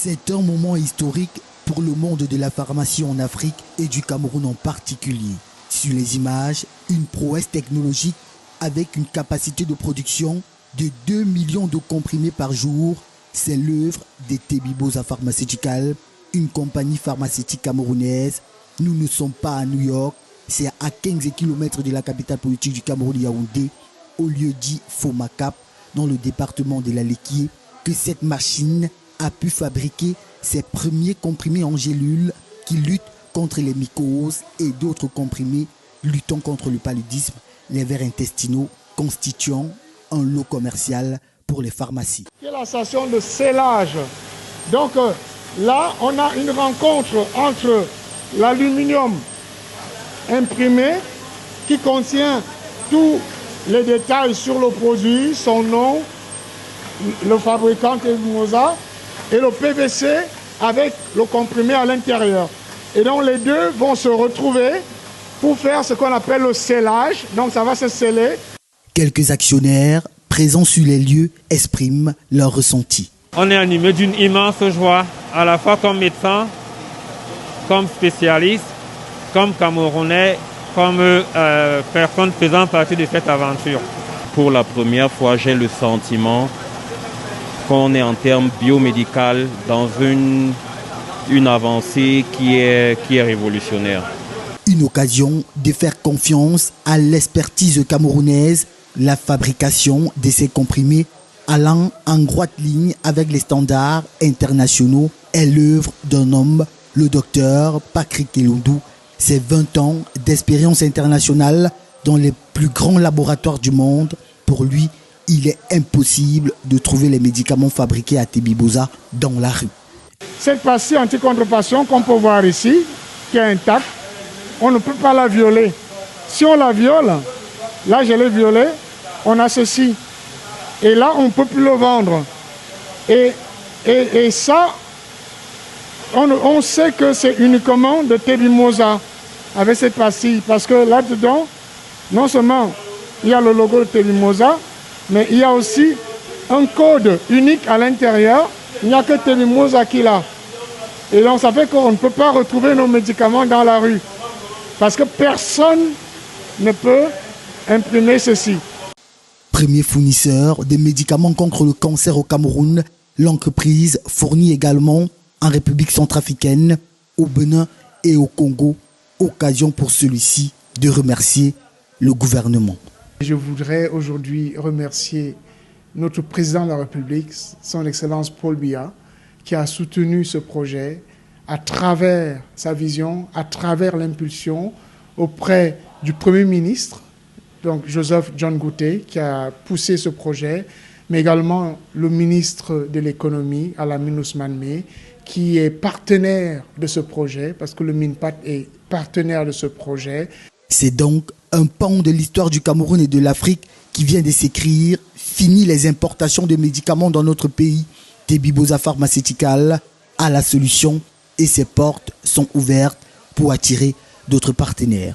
C'est un moment historique pour le monde de la pharmacie en Afrique et du Cameroun en particulier. Sur les images, une prouesse technologique avec une capacité de production de 2 millions de comprimés par jour. C'est l'œuvre de Tebiboza Pharmaceutical, une compagnie pharmaceutique camerounaise. Nous ne sommes pas à New York, c'est à 15 km de la capitale politique du Cameroun, Yaoundé, au lieu dit Fomakap, dans le département de la Lekié, que cette machine a pu fabriquer ses premiers comprimés en gélules qui luttent contre les mycoses et d'autres comprimés luttant contre le paludisme, les vers intestinaux, constituant un lot commercial pour les pharmacies. C'est la station de scellage. Donc là, on a une rencontre entre l'aluminium imprimé qui contient tous les détails sur le produit, son nom, le fabricant Tebiboza, et le PVC avec le comprimé à l'intérieur. Et donc les deux vont se retrouver pour faire ce qu'on appelle le scellage. Donc ça va se sceller. Quelques actionnaires présents sur les lieux expriment leur ressenti. On est animé d'une immense joie, à la fois comme médecin, comme spécialiste, comme Camerounais, comme personne faisant partie de cette aventure. Pour la première fois, j'ai le sentiment qu'on est en termes biomédical dans une avancée qui est révolutionnaire. Une occasion de faire confiance à l'expertise camerounaise, la fabrication de ces comprimés allant en droite ligne avec les standards internationaux est l'œuvre d'un homme, le docteur Patrick Elondou. C'est 20 ans d'expérience internationale dans les plus grands laboratoires du monde. Pour lui, il est impossible de trouver les médicaments fabriqués à Tebiboza dans la rue. Cette pastille anti-contrepassion qu'on peut voir ici, qui est intacte, on ne peut pas la violer. Si on la viole, là je l'ai violée, on a ceci. Et là, on ne peut plus le vendre. Et ça, on sait que c'est uniquement de Tebiboza avec cette pastille. Parce que là-dedans, non seulement il y a le logo de Tebiboza, mais il y a aussi un code unique à l'intérieur. Il n'y a que Tebiboza qui l'a. Et donc ça fait qu'on ne peut pas retrouver nos médicaments dans la rue. Parce que personne ne peut imprimer ceci. Premier fournisseur de médicaments contre le cancer au Cameroun, l'entreprise fournit également en République centrafricaine, au Bénin et au Congo. Occasion pour celui-ci de remercier le gouvernement. Je voudrais aujourd'hui remercier notre président de la République, son Excellence Paul Biya, qui a soutenu ce projet à travers sa vision, à travers l'impulsion auprès du Premier ministre, donc Joseph John Gouté, qui a poussé ce projet, mais également le ministre de l'économie, Alamine Ousmane Meh, qui est partenaire de ce projet, parce que le MINPAT est partenaire de ce projet. C'est donc un pan de l'histoire du Cameroun et de l'Afrique qui vient de s'écrire. Fini les importations de médicaments dans notre pays. Tebiboza Pharmaceutical a la solution et ses portes sont ouvertes pour attirer d'autres partenaires.